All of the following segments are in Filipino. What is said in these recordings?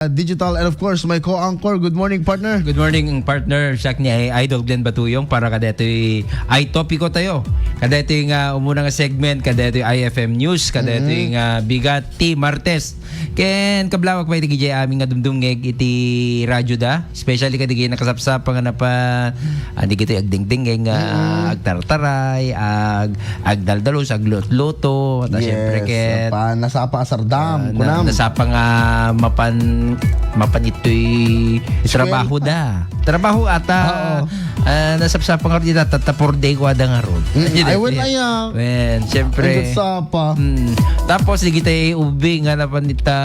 Digital, and of course my co-anchor. Good morning, partner. Good morning, partner. Siya ni Idol Glenn Batuyong para kada ito'y ay topiko tayo. Kada ito'y umunang segment, kada ito'y IFM News, kada ito'y bigat ti Martes. Ken kablawak pa iti aming dumdumngeg iti radyo da. Especially kada gay nakasapsapa nga napa andi kito'y agdingding agtartaray, agdaldalos, aglot-loto. At syempre ket nasapa asardam. Nasapa nga mapan ito'y trabaho da. Trabaho ata nasapsapa nga rin tatapor day ko ada nga ron. Ay, ayak. Wen, syempre. Ay, sapa. Tapos, di kita ubi nga napan dita,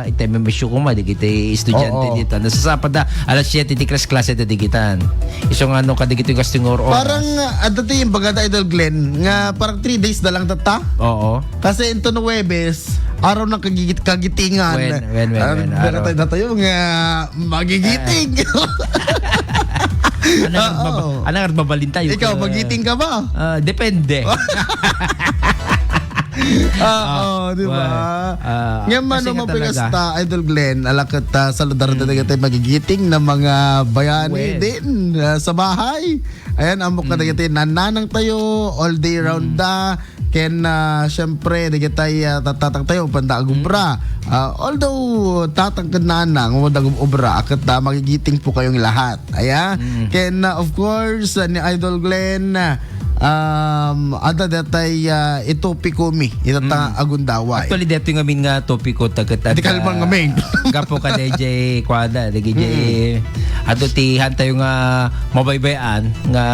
itay memisyo ko ma, di kita estudyante dita. Nasasapa da, alas 7, di klase da di kita. Isong ano ka, di kita yung gasting oras. Parang, dati yung bagata Idol Glenn, nga parang 3 days na lang tata. Oo. Kasi ito no Webes, araw ng kagitingan. Wen. Bagata na tayo nga magigiting. Anong babalin tayo? Ikaw, magiting ka ba? Depende. Di ba? Ngayon man mapigasta, Idol Glenn, alakat saludar na tayo magigiting na mga bayani din sa bahay. Ayan, amok na tayo nananang tayo all day round da. Ken syempre di tayo tatatang tayo panda agubra. Although tatang nanang umudang ubra akat magigiting po kayong lahat. Ayan. Ken of course ni Idol Glenn ada datay itopiko mi itata agundaway. Actually dito yung amin nga topiko tagat. Di kalbang ngamin. Gapo ka DJ Kwada, DJ ato ti hantay nga mabaybayan nga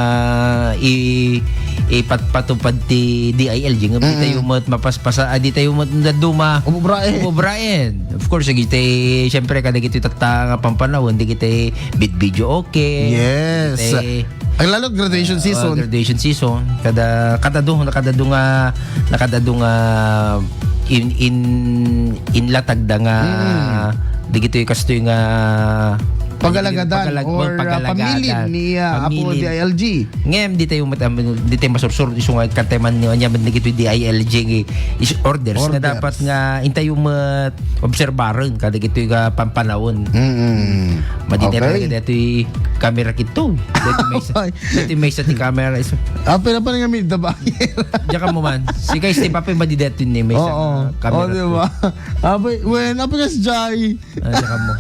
ipatpatupad ti DILG nga di tayo mapaspasa di tayo naduma umubrain. Of course gite syempre kada gito tata nga pampanahon di kita bit video okay. Yes. Ang lalo graduation season. Graduation season kada in latag da nga digito yung kasto yung pagalagadan or pamilin ni Apo DILG. Ngayon, di tayo masursur isang kanteman niya magigito yung DILG orders na dapat nga intay yung obserbaran kada gito yung pampanaon. Madinera kada ito yung camera kito. Dito may sa ti camera. Pera pa nga may daba. Diyan ka mo man. Si kay Steve Pape madideto ni may sa camera. Diba? Apigas Jai. Diyan ka mo.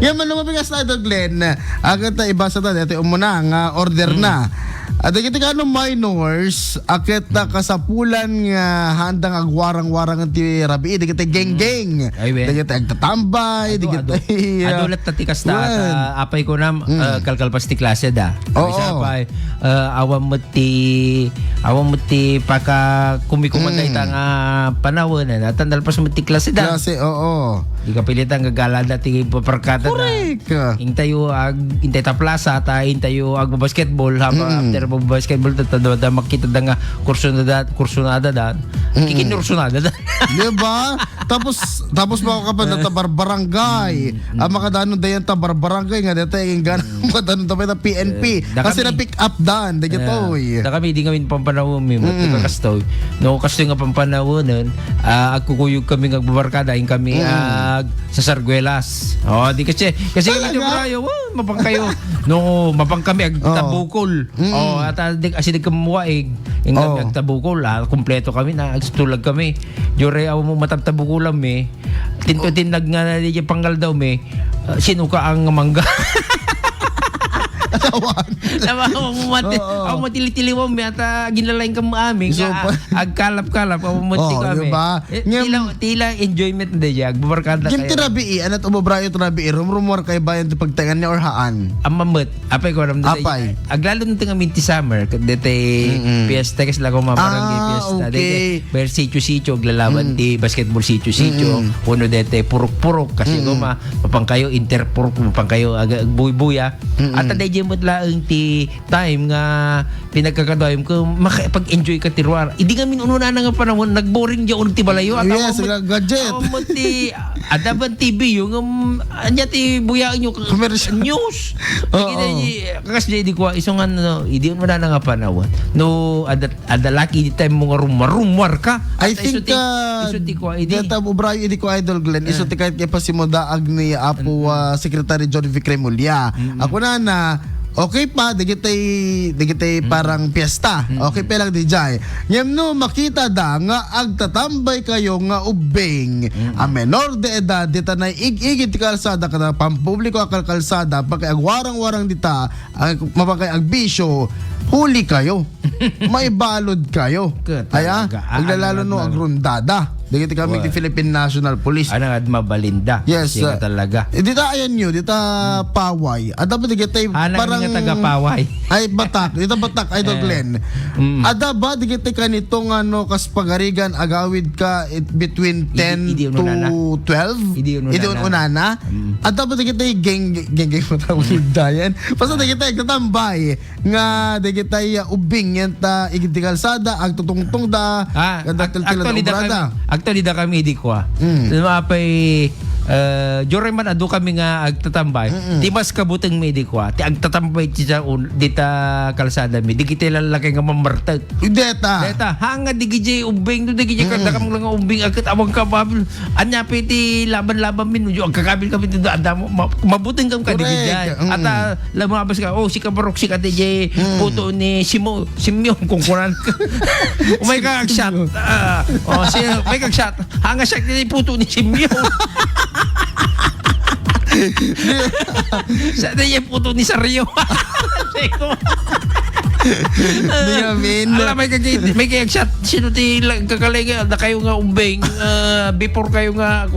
Yan man lumapigas na Idol Glenn. Agad na ibasa na. Dito umuna nga order na. At kita ka minors, akit na kasapulan nga handang agwarang-warang ti rabi. Di kita geng-geng. Di kita agtatambay. Di kita adulat na tikas na apay ko na kalkalpas ti klase da. Apay, awam mo ti paka kumikuman na itang panahon na tandalpas mo ti klase da. Klase, oo. Di ka pilitan gagala na ti paparkata na. Correct. Intay ta plaza ta intayo agbabasketball habang after basketball da makita da nga kursunada da kikinursunada da. Diba? Tapos makakapan na barangay. Makadanon dayan ta barangay nga dito yung ganang makadanon ta na PNP. Kasi na pick up dan. Da kami di kami pampanahon mi kastoy. No kastoy nga pampanahonon agkukuyog kami nga barkada kami sa Sarguelas. Di kasi kami brayo mapang kayo. No mapang kami agtabukol. At asidig kamuwaig yung kami agtabukol kompleto kami na agstulag kami jure aw mo matabtabukulam tinag nga di panggal daw sinuka ang mangga. Ako matili-tiliwam ata ginalain ka mo aming agkalap-kalap ako mati kami. Tila enjoyment na diya agbabarkada kayo. Kim tirabi anat umabrayo tirabi rumrumor kay bayan ti pagtangan niya or haan. Amamot apay ko ram apay. Aglalo nito nga minti summer dete fiesta kasi lang ko mabarangay fiesta dete ber sitio glalaban ti basketball sitio uno dete purok-purok kasi ko mapang kayo interpurok mapang kayo buy-buya at di mo laang ti time nga pinagkakadayom ko makapag-enjoy ka tiruar. Hindi nga minuna na nga panahon nagboring diya ti balayo at Yes, gadget. mo ti adaban TV yung anya ti buyaan yung Commercial. news. Oo. Kasi di ko isongan no, hindi mo na nga panahon. No ada laki di time mo nga rumar ka. I think iso ti ko idi. data Brayo idi ko Idol Glenn iso ti kahit kaya pa si Modaag ni Apo Secretary John V. Cremulya. Ako na okay pa, digitay parang piyesta. Okay pa lang di jay. Ngem no, makita da nga agtatambay kayo nga ubing. A menor de edad, dita na igigit ti kalsada, kada pampubliko akal kalsada, pagkay agwarang-warang dita, mapakay agbisyo, huli kayo. May balod kayo. Aya, aglalalo no agrundada. Digiti kami ti Philippine National Police. Ano nga mabalinda. Yes. Siya talaga. Dita ayan nyo, dita paway. Ada ba digitay Parang nga taga-paway. Ay batak, dita batak Idol Glenn. Ada ba digitay ka nitong kas pagarigan agawid ka between 10 Idi to unana. 12? Idi unana. Ada ba digitay geng mo tawag dayan. Basta digitay tatambay nga digitay ubing yan ta igiti kalsada agtutungtong da actually da kami di ko. Mapay Jore man ado kami nga agtatambay. Di mas kabuteng mi di ko. Ti agtatambay ti dita kalsada mi. Di kita lalaki nga mamartag. Deta. Hanga di gije ubing do di gije kada kam lang ubing agkat awang kababil. Anya piti laban-laban min jo agkakabil kami do ada mabuteng kam ka di gije. Ata lamabas ka si kabarok si kate je puto ni Simyo kung kunan ka. Umay ka shot. May kag shot. Hanga siya ni puto ni Simyo. Sa niya puto ni Sario. Alam may kaya shot sino ti kakalinga na kayo nga umbing before kayo nga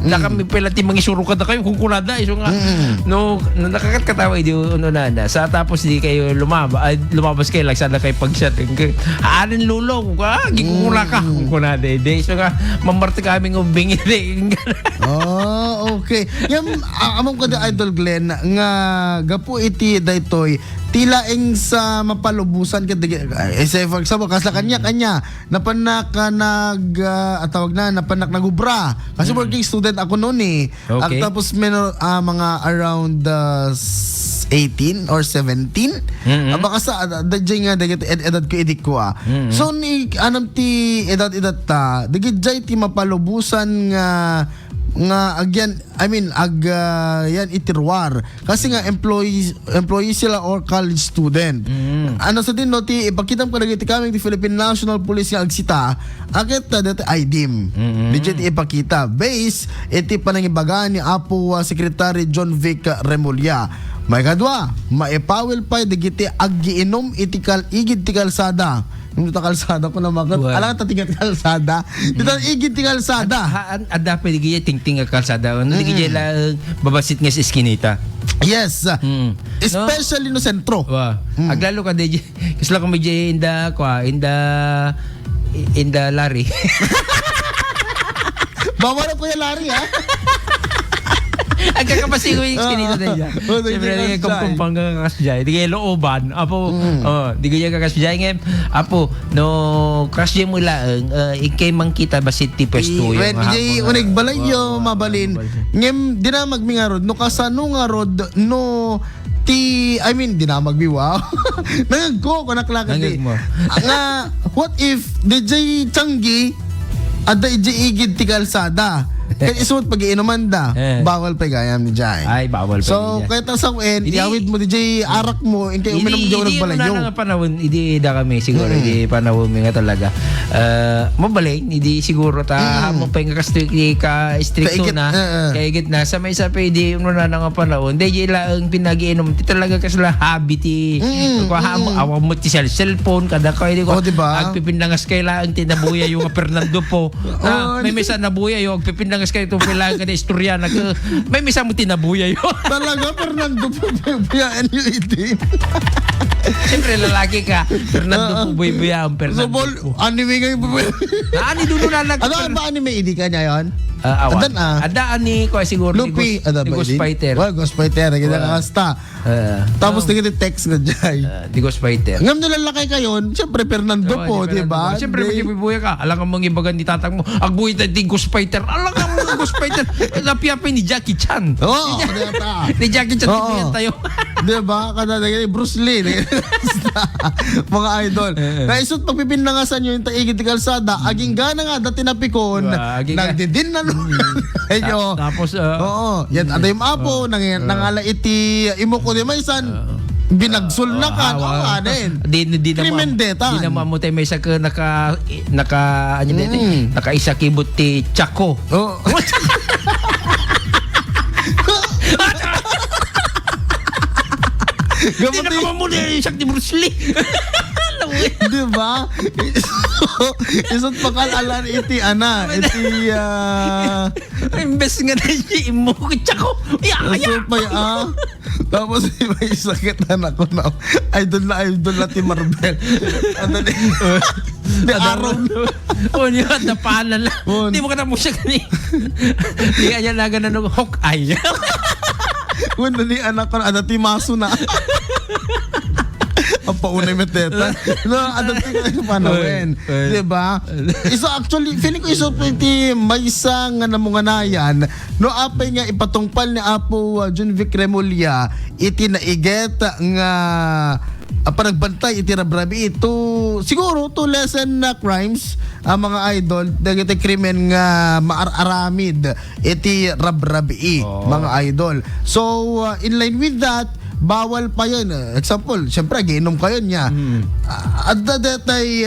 na kami pala ti mangisuro ka na kayo kung kunada iso nga no nakakatkatawa di ano na sa tapos di kayo lumabas kayo lang sana kayo pag-shot aanin lulong gikukula ka kung kunada di iso nga mamarte kaming umbing okay among kada Idol Glenn nga gapo iti daytoy tilaeng sa mapalubusan ka say for example kasla kanya napanak atawag na napanak nagubra kasi working student ako noon Okay. tapos mga around 18 or 17 baka sa dajay nga edad ko edik ko so ni anam ti edad ta dagit ti mapalubusan nga again yan itirwar kasi nga employee sila or college student ano sa din no ti ipakitam ko nagiti kami ti Philippine National Police nga agsita akit dati IDIM legit ipakita base iti panangibaga ni Apo Secretary John V. Cremulya may kadwa maipawil pa digiti aggiinom itikal igid ti kalsada yung kalsada ko na makat. Alam ka tatingat kalsada. Dito igit ti kalsada. Ada pwede gaya ting-ting nga kalsada. Ano di gaya lang babasit nga sa eskinita. Yes. Especially no sentro. Aglalo ka di kasi lang kami in the lari. Bawa na po yung lari Ang kakapasigo yung skinito na dyan. Siyempre, di ka kumpang kakasjay. Di kaya looban. Apo, di kaya kakasjay ngayon. Apo, no, kasjay mo lang, ikay mang kita ba si tipesto yung hapon. Di unig balay yung mabalin. Ngayon, di na magmingarod. No, kasano nga rod, no, di na magbiwaw. Nangagko ko naklakad nga, what if, DJ Changi, ada igid ti kalsada. Kaya isuot pag-iinuman da, bawal pa gayam ni Jai. Ay, bawal pa. So, kaya sa UN, iawid mo DJ arak mo, hindi uminom di ako nagbalayo. Hindi nga panahon, hindi da kami siguro, hindi panahon nga talaga. Mabalay, hindi siguro mo pa yung ka-stricto na, kaigit na, sa may isa pa, hindi na nga panahon, hindi lang pinag-iinom, di talaga kasla habit, awa mo ti cellphone, kada kayo, agpipindangas kayo lang, tinabuya yung Fernando po, may misa nabuya yung agpipindangas kayo itong pilang ka na istorya may misa mo tinabuya yun. Talaga, Fernando po, biyaan yung itin. Siyempre, lalaki ka. Fernando Puboy-boy ang So, Fernando. bol, anime kayo po. Ani dulo na lang. Ano ba anime? Hindi ka niya yun? Awan. Adan Adaan ni ko siguro Luffy. ni Ghost Fighter. Well, Ghost Fighter. Kita kakasta. Tapos tingin text na dyan. Di Ghost Fighter. Ngam na lalaki kayo, siyempre Fernando po, di ba? Siyempre, magkibubuya ka. Alam ka mong ibagan ni tatang mo. Agbuhay tayo di Ghost Fighter. Alam ka mong Ghost Fighter. Napiapay ni Jackie Chan. Oo, Ni Jackie Chan. Oo. Tayo. Di ba? Kada Bruce Lee. Mga idol. Naisot pagpipinangasan nyo yung taigid di kalsada, aging gana nga dati napikon, nagdidin na nun. Ayyo. Tapos, oo. Yan, ada yung apo, nangala iti, imo ko di maisan, binagsol na ka, awa din. Di Krimendetan. na mamutay may isa ka naka-isa kibot ti Chaco. Oo. Di na mamutay isa ti Bruce Lee. Di ba? Isot pakalalan iti Imbes nga na siya imo ki Chaco. so pa tapos may sakit na ako na idol na ti Marvel. Ano di araw o niya napalan lang. Di mo ka na mo siya gani. Di kanya na ganun ng Hawkeye. Wala ni anak ko na ti Maso na. Ang paunay meteta. No, adati ka yung panawin. Diba? Iso actually, feeling ko iso iti may isang nga namunganayan, no apay nga ipatungpal ni Apo Junvic Remulla, iti naiget nga panagbantay iti rabrabi ito siguro to lessen na crimes ang mga idol dagiti krimen nga maararamid iti rabrabi mga idol. So in line with that, bawal pa yun. Example, syempre, giinom kayo niya. At datay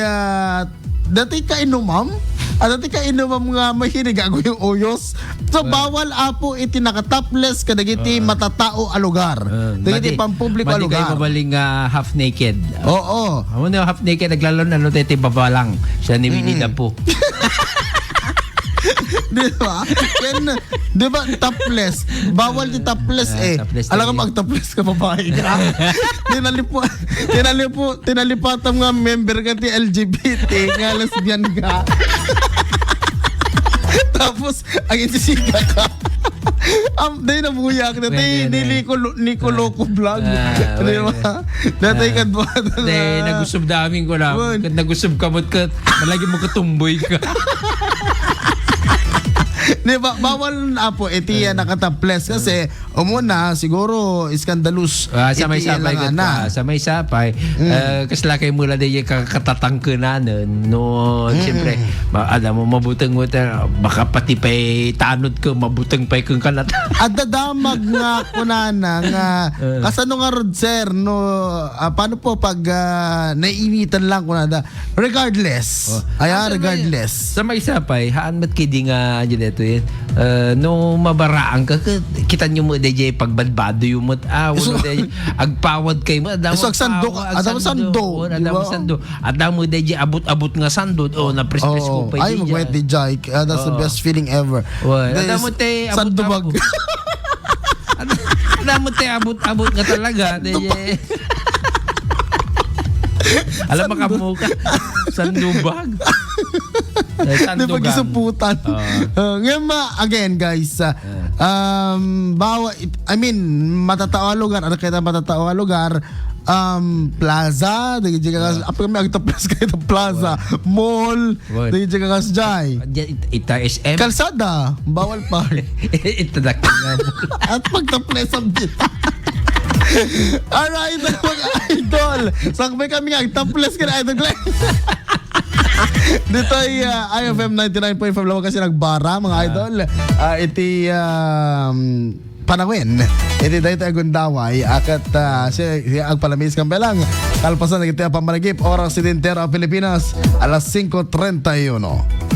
ka inumam? At datay ka inumam nga mahinig ako yung oyos. So, bawal apo iti nakatopless kadagiti matatao a lugar. Dagiti pampubliko a lugar. Madi kayo mabaling half naked. Oo. Amo na half naked, naglalon ano tayo babalang. Siya ni Winnie the Pooh. Di ba? Yan, di ba, topless. Bawal di topless Alam ka mag-topless ka, babae ka. Tinalipatan nga member ka ti LGBT, nga lesbian ka. Tapos, ang itisika ka. Dahil nabuyak na tayo, Nico Loco Vlog. Di ba? Datay ka ba? Dahil nagusub daming ko lang. Nagusub ka mo't malagi mo katumboy ka. Di ba? Bawal na po iti nakataples kasi umuna siguro iskandalus sa may sapay sa may sapay kasi lakay mula di kakatatangke na no siyempre alam mo mabutang mo baka pati pa'y tanod ko mabutang pa'y kung kanat adadamag nga kunana nga kasano nga rod sir no paano po pag naiinitan lang kunana regardless regardless sa may sapay haan mat kidi nga dito yun no mabaraan ka kita nyo mo DJ pagbadbado yung mo agpawad kay mo so sando adam mo DJ abot nga sando na press ko pa ay magwet di Jai that's the best feeling ever adam mo te abot adam mo te abot nga talaga DJ alam mo ka sandubag Hindi pag-isuputan. Ngayon again guys, matatao lugar, ano kaya matatao lugar, plaza, dahil dyan ka kami agtaplas kayo ng plaza, mall, dahil dyan ka kasjay. Ita SM. Kalsada, bawal pa. Itadak nga mo. At pagtaplas ang dito. Alright, mga idol. Sakbay kami agtaplas ka na idol Glenn. Dito ay IFM 99.5 lawa kasi nagbara mga idol. Iti panawin. Iti dahito ay gundaway. Akat siya agpalamis kang belang. Kalpasan na kita pamanagip. Oras si Tintero Pilipinas. Alas 5:31.